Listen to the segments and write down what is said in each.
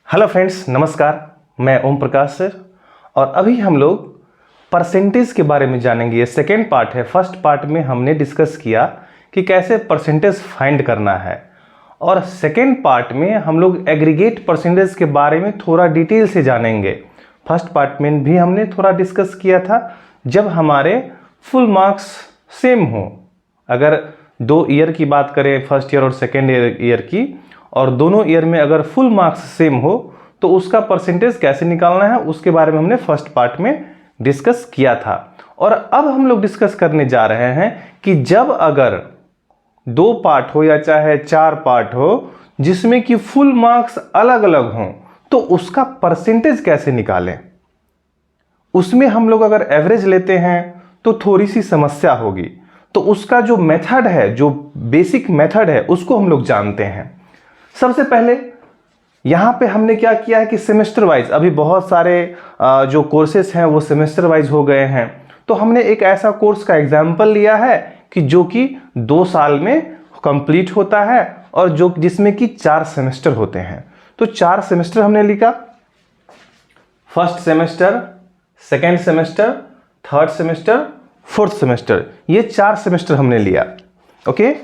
Hello friends, नमस्कार। मैं Om Prakash sir और अभी हम लोग परसेंटेज के बारे में जानेंगे। ये सेकेंड पार्ट है। फर्स्ट पार्ट में हमने डिस्कस किया कि कैसे परसेंटेज फाइंड करना है और सेकेंड पार्ट में हम लोग एग्रीगेट परसेंटेज के बारे में थोड़ा डिटेल से जानेंगे। फर्स्ट पार्ट में भी हमने थोड़ा डिस्कस किया था जब हमारे फुल मार्क्स सेम हो। अगर 2 ईयर की बात करें, फर्स्ट ईयर और सेकेंड ईयर की, और दोनों ईयर में अगर फुल मार्क्स सेम हो तो उसका परसेंटेज कैसे निकालना है उसके बारे में हमने फर्स्ट पार्ट में डिस्कस किया था। और अब हम लोग डिस्कस करने जा रहे हैं कि जब अगर 2 पार्ट हो या चाहे 4 पार्ट हो जिसमें कि फुल मार्क्स अलग अलग हों तो उसका परसेंटेज कैसे निकालें। उसमें हम लोग अगर एवरेज लेते हैं तो थोड़ी सी समस्या होगी, तो उसका जो मेथड है, जो बेसिक मेथड है, उसको हम लोग जानते हैं। सबसे पहले यहां पे हमने क्या किया है कि सेमेस्टर वाइज, अभी बहुत सारे जो कोर्सेस हैं वो सेमेस्टर वाइज हो गए हैं, तो हमने एक ऐसा कोर्स का एग्जाम्पल लिया है कि जो कि 2 साल में कंप्लीट होता है और जो जिसमें कि 4 सेमेस्टर होते हैं। तो 4 सेमेस्टर हमने लिखा, first semester, second semester, third semester, fourth semester, ये 4 सेमेस्टर हमने लिया। ओके,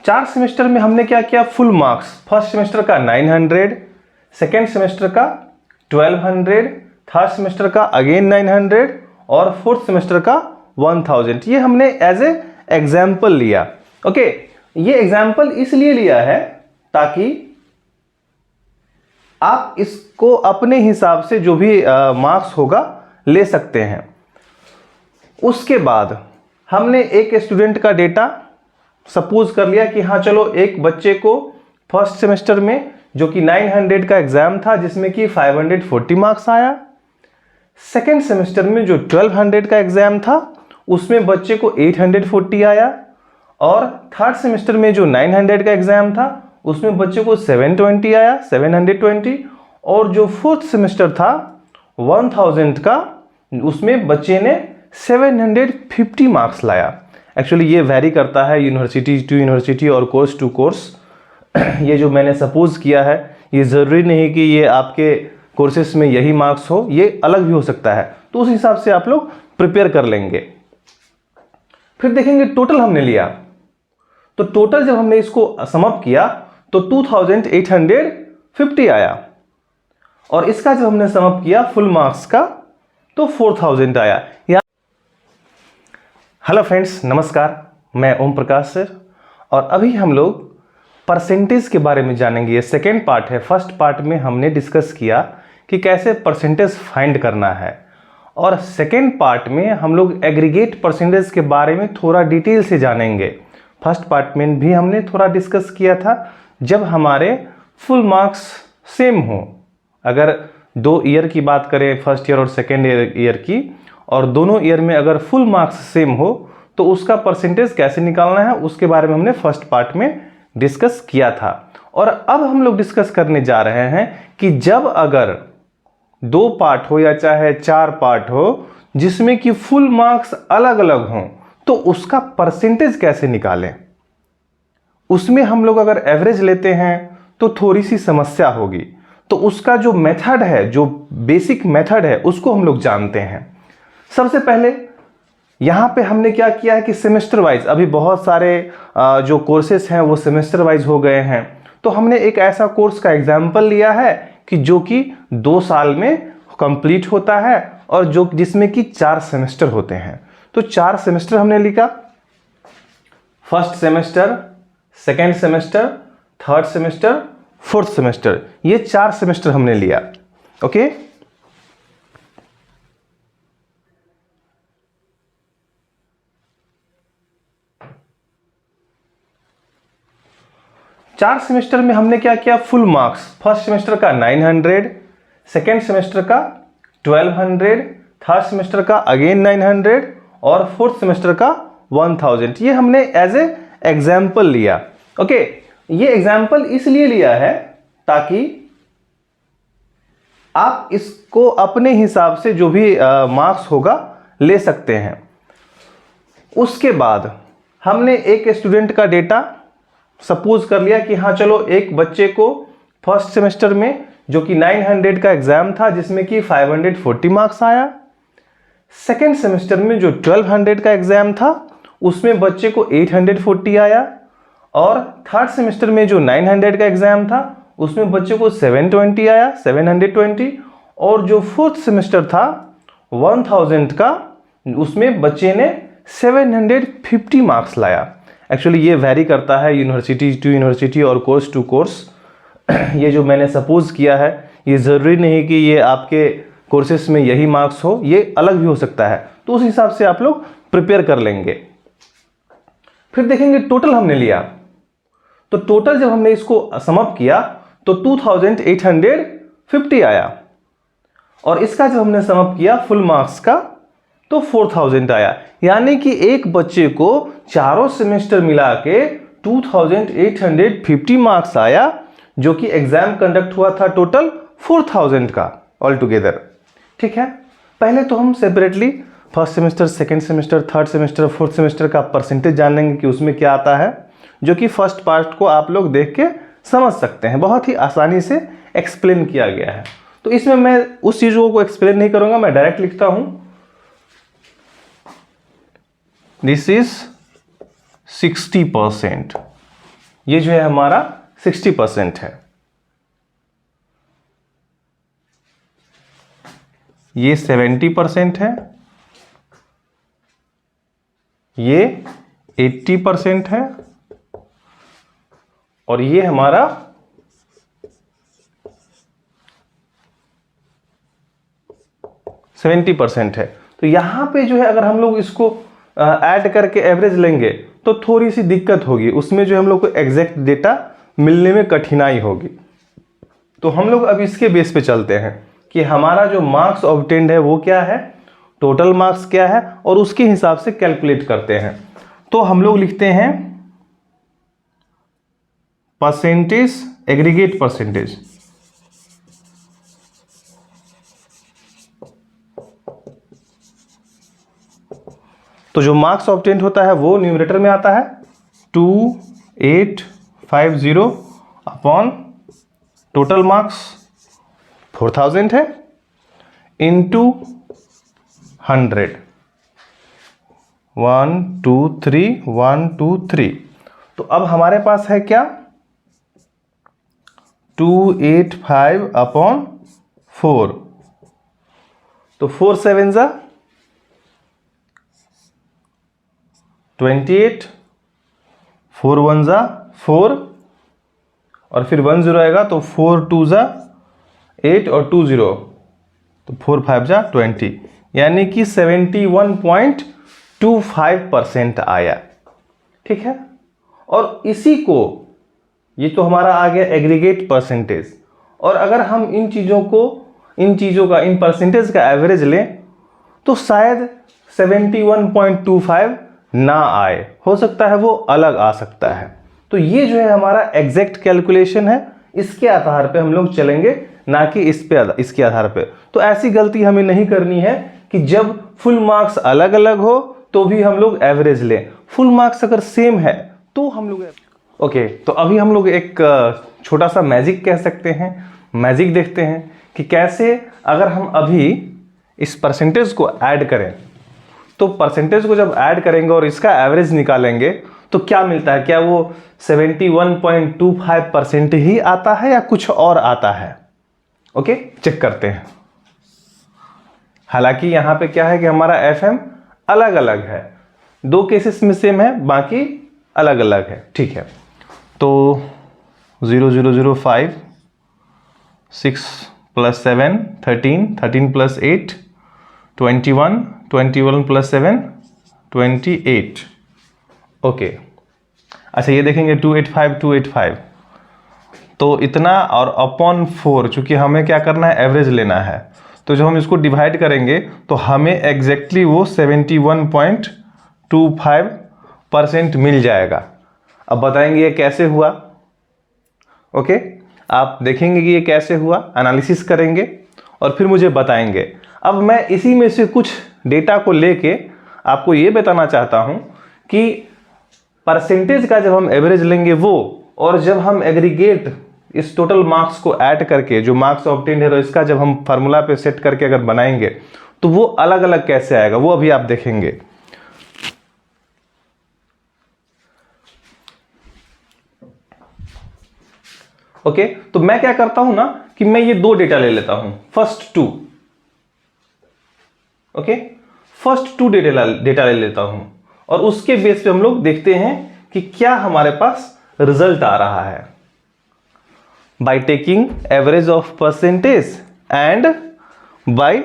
चार सेमेस्टर में हमने क्या किया, फुल मार्क्स फर्स्ट सेमेस्टर का 900, सेकेंड सेमेस्टर का 1200, थर्ड सेमेस्टर का अगेन 900 और फोर्थ सेमेस्टर का 1000। ये हमने एज ए एग्जाम्पल लिया। ओके, ये एग्जाम्पल इसलिए लिया है ताकि आप इसको अपने हिसाब से जो भी मार्क्स होगा ले सकते हैं। उसके बाद हमने एक स्टूडेंट का डेटा सपोज कर लिया कि हाँ चलो, एक बच्चे को फर्स्ट सेमेस्टर में जो कि 900 का एग्जाम था जिसमें कि 540 मार्क्स आया, सेकेंड सेमेस्टर में जो 1200 का एग्जाम था उसमें बच्चे को 840 आया, और थर्ड सेमेस्टर में जो 900 का एग्जाम था उसमें बच्चे को 720 आया, 720, और जो फोर्थ सेमेस्टर था 1000 का, उसमें बच्चे ने 750 मार्क्स लाया। एक्चुअली ये वैरी करता है यूनिवर्सिटी टू यूनिवर्सिटी और कोर्स टू कोर्स। ये जो मैंने सपोज किया है ये ज़रूरी नहीं कि ये आपके कोर्सेस में यही मार्क्स हो, ये अलग भी हो सकता है, तो उस हिसाब से आप लोग प्रिपेयर कर लेंगे। फिर देखेंगे टोटल हमने लिया, तो टोटल जब हमने इसको सम अप किया तो 2850 आया, और इसका जब हमने सम अप किया फुल मार्क्स का तो 4000 आया। हेलो फ्रेंड्स, नमस्कार। मैं ओम प्रकाश सर और अभी हम लोग परसेंटेज के बारे में जानेंगे। ये सेकेंड पार्ट है। फर्स्ट पार्ट में हमने डिस्कस किया कि कैसे परसेंटेज फाइंड करना है, और सेकेंड पार्ट में हम लोग एग्रीगेट परसेंटेज के बारे में थोड़ा डिटेल से जानेंगे। फर्स्ट पार्ट में भी हमने थोड़ा डिस्कस किया था जब हमारे फुल मार्क्स सेम हो। अगर 2 ईयर की बात करें, फर्स्ट ईयर और सेकेंड ईयर की, और दोनों ईयर में अगर फुल मार्क्स सेम हो तो उसका परसेंटेज कैसे निकालना है उसके बारे में हमने फर्स्ट पार्ट में डिस्कस किया था। और अब हम लोग डिस्कस करने जा रहे हैं कि जब अगर 2 पार्ट हो या चाहे 4 पार्ट हो जिसमें कि फुल मार्क्स अलग अलग हों तो उसका परसेंटेज कैसे निकालें। उसमें हम लोग अगर एवरेज लेते हैं तो थोड़ी सी समस्या होगी, तो उसका जो मेथड है, जो बेसिक मेथड है, उसको हम लोग जानते हैं। सबसे पहले यहां पे हमने क्या किया है कि सेमेस्टर वाइज, अभी बहुत सारे जो कोर्सेस हैं वो सेमेस्टर वाइज हो गए हैं, तो हमने एक ऐसा कोर्स का एग्जाम्पल लिया है कि जो कि 2 साल में कंप्लीट होता है और जो जिसमें कि 4 सेमेस्टर होते हैं। तो 4 सेमेस्टर हमने लिखा, first semester, second semester, third semester, fourth semester, ये 4 सेमेस्टर हमने लिया। ओके, चार सेमेस्टर में हमने क्या किया, फुल मार्क्स फर्स्ट सेमेस्टर का 900, सेकेंड सेमेस्टर का 1200, थर्ड सेमेस्टर का अगेन 900 और फोर्थ सेमेस्टर का 1000। ये हमने एज ए एग्जाम्पल लिया। ओके, ये एग्जाम्पल इसलिए लिया है ताकि आप इसको अपने हिसाब से जो भी मार्क्स होगा ले सकते हैं। उसके बाद हमने एक स्टूडेंट का डेटा सपोज कर लिया कि हाँ चलो, एक बच्चे को फर्स्ट सेमेस्टर में जो कि 900 का एग्जाम था जिसमें कि 540 मार्क्स आया, सेकेंड सेमेस्टर में जो 1200 का एग्जाम था उसमें बच्चे को 840 आया, और थर्ड सेमेस्टर में जो 900 का एग्जाम था उसमें बच्चे को 720 आया, 720, और जो फोर्थ सेमेस्टर था 1000 का उसमें बच्चे ने 750 मार्क्स लाया। एक्चुअली ये वैरी करता है यूनिवर्सिटी टू यूनिवर्सिटी और कोर्स टू कोर्स। ये जो मैंने सपोज किया है ये ज़रूरी नहीं कि ये आपके कोर्सेस में यही मार्क्स हो, ये अलग भी हो सकता है, तो उस हिसाब से आप लोग प्रिपेयर कर लेंगे। फिर देखेंगे टोटल हमने लिया, तो टोटल जब हमने इसको समअप किया तो 2850 आया, और इसका जब हमने समअप किया फुल मार्क्स का तो 4000 आया। यानी कि एक बच्चे को चारों सेमेस्टर मिला के 2850 मार्क्स आया, जो कि एग्जाम कंडक्ट हुआ था टोटल 4000 का ऑल टुगेदर। ठीक है, पहले तो हम separately first semester, second semester, third semester, fourth semester का परसेंटेज जान लेंगे कि उसमें क्या आता है, जो कि फर्स्ट पार्ट को आप लोग देख के समझ सकते हैं, बहुत ही आसानी से एक्सप्लेन किया गया है। तो इसमें मैं उस चीज़ों को एक्सप्लेन नहीं करूंगा, मैं डायरेक्ट लिखता हूं दिस इज 60%। ये जो है हमारा 60% है, ये 70% है, ये 80% है, और ये हमारा 70% है। तो यहां पे जो है अगर हम लोग इसको ऐड करके एवरेज लेंगे तो थोड़ी सी दिक्कत होगी, उसमें जो हम लोग को एग्जैक्ट डेटा मिलने में कठिनाई होगी। तो हम लोग अब इसके बेस पे चलते हैं कि हमारा जो मार्क्स ऑब्टेन्ड है वो क्या है, टोटल मार्क्स क्या है, और उसके हिसाब से कैलकुलेट करते हैं। तो हम लोग लिखते हैं परसेंटेज, एग्रीगेट परसेंटेज। तो जो मार्क्स ऑब्टेन्ड होता है वो न्यूमरेटर में आता है 2850 अपॉन टोटल मार्क्स 4000 है इंटू 100, 1 2 3 1 2 3। तो अब हमारे पास है क्या, 285 अपॉन 4, तो 4 7 जा 28, 4 1 जा 4, और फिर 1 0 आएगा तो 4 2 जा 8 और 2 0, तो 4 5 जा 20, यानी कि 71.25% आया। ठीक है, और इसी को, ये तो हमारा आ गया एग्रीगेट परसेंटेज, और अगर हम इन चीज़ों का इन परसेंटेज का एवरेज लें तो शायद 71.25 ना आए, हो सकता है वो अलग आ सकता है। तो ये जो है हमारा एग्जैक्ट कैलकुलेशन है, इसके आधार पे हम लोग चलेंगे, ना कि इसके आधार पे। तो ऐसी गलती हमें नहीं करनी है कि जब फुल मार्क्स अलग अलग हो तो भी हम लोग एवरेज लें। फुल मार्क्स अगर सेम है तो हम लोग ओके। तो अभी हम लोग एक छोटा सा मैजिक कह सकते हैं, मैजिक देखते हैं कि कैसे अगर हम अभी इस परसेंटेज को ऐड करें, तो परसेंटेज को जब ऐड करेंगे और इसका एवरेज निकालेंगे तो क्या मिलता है, क्या वो 71.25% ही आता है या कुछ और आता है। ओके, चेक करते हैं। हालांकि यहां पे क्या है कि हमारा FM अलग अलग है, दो केसेस में सेम है, बाकी अलग अलग है। ठीक है, तो 0005, 6 + 7 13, 13 + 8 21, 21 + 7 28। ओके, अच्छा ये देखेंगे 285 285, तो इतना और अपॉन 4, चूंकि हमें क्या करना है, एवरेज लेना है, तो जब हम इसको डिवाइड करेंगे तो हमें एग्जैक्टली वो 71.25% मिल जाएगा। अब बताएंगे ये कैसे हुआ। ओके, आप देखेंगे कि ये कैसे हुआ, एनालिसिस करेंगे और फिर मुझे बताएंगे। अब मैं इसी में से कुछ डेटा को लेके आपको ये बताना चाहता हूं कि परसेंटेज का जब हम एवरेज लेंगे वो, और जब हम एग्रीगेट इस टोटल मार्क्स को ऐड करके जो मार्क्स ऑब्टेन्ड है, तो इसका जब हम फार्मूला पे सेट करके अगर बनाएंगे तो वो अलग अलग कैसे आएगा वो अभी आप देखेंगे। ओके, तो मैं क्या करता हूं ना कि मैं ये दो डेटा ले लेता हूं, first two, okay, first two data ले लेता हूं और उसके बेस पे हम लोग देखते हैं कि क्या हमारे पास रिजल्ट आ रहा है। By taking average of percentage and by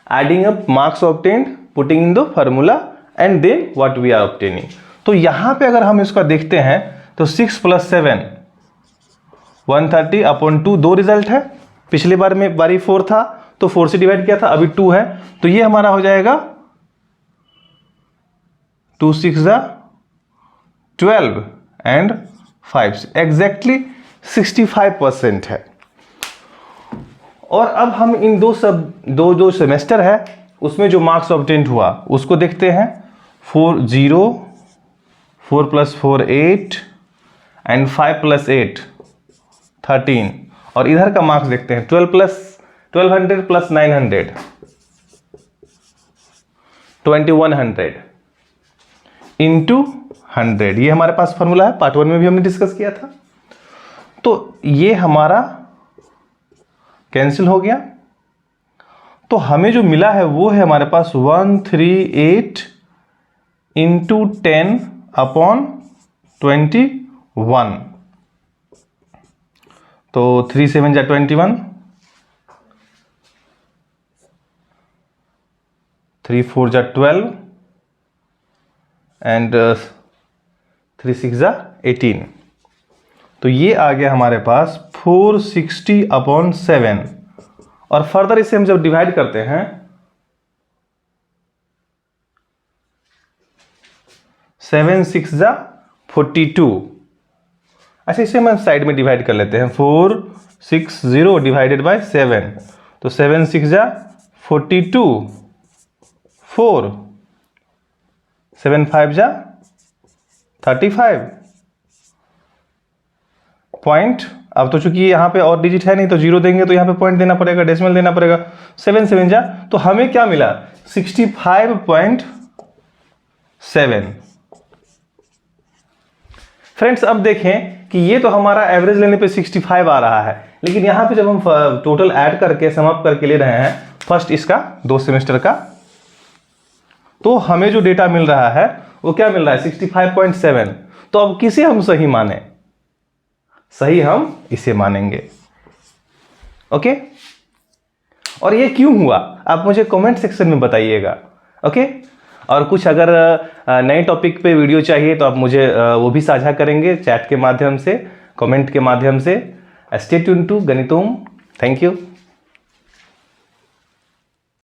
adding up marks obtained, putting in the formula and then what we are obtaining. तो यहां पे अगर हम इसका देखते हैं तो 6 + 7 130/2 दो रिजल्ट है। पिछली बार में बारी 4 था तो 4 से डिवाइड किया था, अभी 2 है, तो ये हमारा हो जाएगा 2 × 6 = 12 एंड 5 एग्जैक्टली 65% है। और अब हम इन दो जो सेमेस्टर है उसमें जो मार्क्स ऑब्टेन्ड हुआ उसको देखते हैं। 4 0, 4 + 4 8 एंड 5 + 8 13, और इधर का मार्क्स देखते हैं 1200 + 900 2100 इंटू 100। ये हमारे पास फॉर्मूला है, पार्ट 1 में भी हमने डिस्कस किया था। तो ये हमारा कैंसिल हो गया, तो हमें जो मिला है वो है हमारे पास 138 × 10/21। तो 3 7 = 21, 3 4 = 12 एंड 3 6 = 18। तो ये आ गया हमारे पास 460/7। और फर्दर इसे हम जब डिवाइड करते हैं 7 6 = 42। अच्छा, इसे हम साइड में डिवाइड कर लेते हैं। 460 डिवाइडेड बाय 7, तो 7 6 = 42, 4 7 5 = 35 पॉइंट। अब तो चूंकि यहाँ पे और डिजिट है नहीं तो जीरो देंगे तो यहाँ पे पॉइंट देना पड़ेगा, डेसिमल देना पड़ेगा। 7 7 जा, तो हमें क्या मिला 65.7। फ्रेंड्स, अब देखें कि ये तो हमारा एवरेज लेने पे 65 आ रहा है, लेकिन यहाँ पे जब हम टोटल ऐड करके सम अप करके ले रहे हैं फर्स्ट इसका 2 सेमेस्टर का, तो हमें जो डेटा मिल रहा है वो क्या मिल रहा है 65.7। तो अब किसे हम सही माने? सही हम इसे मानेंगे। ओके, और ये क्यों हुआ आप मुझे कमेंट सेक्शन में बताइएगा। ओके, और कुछ अगर नए टॉपिक पे वीडियो चाहिए तो आप मुझे वो भी साझा करेंगे चैट के माध्यम से, कमेंट के माध्यम से। Stay tuned to Ganitom. Thank you.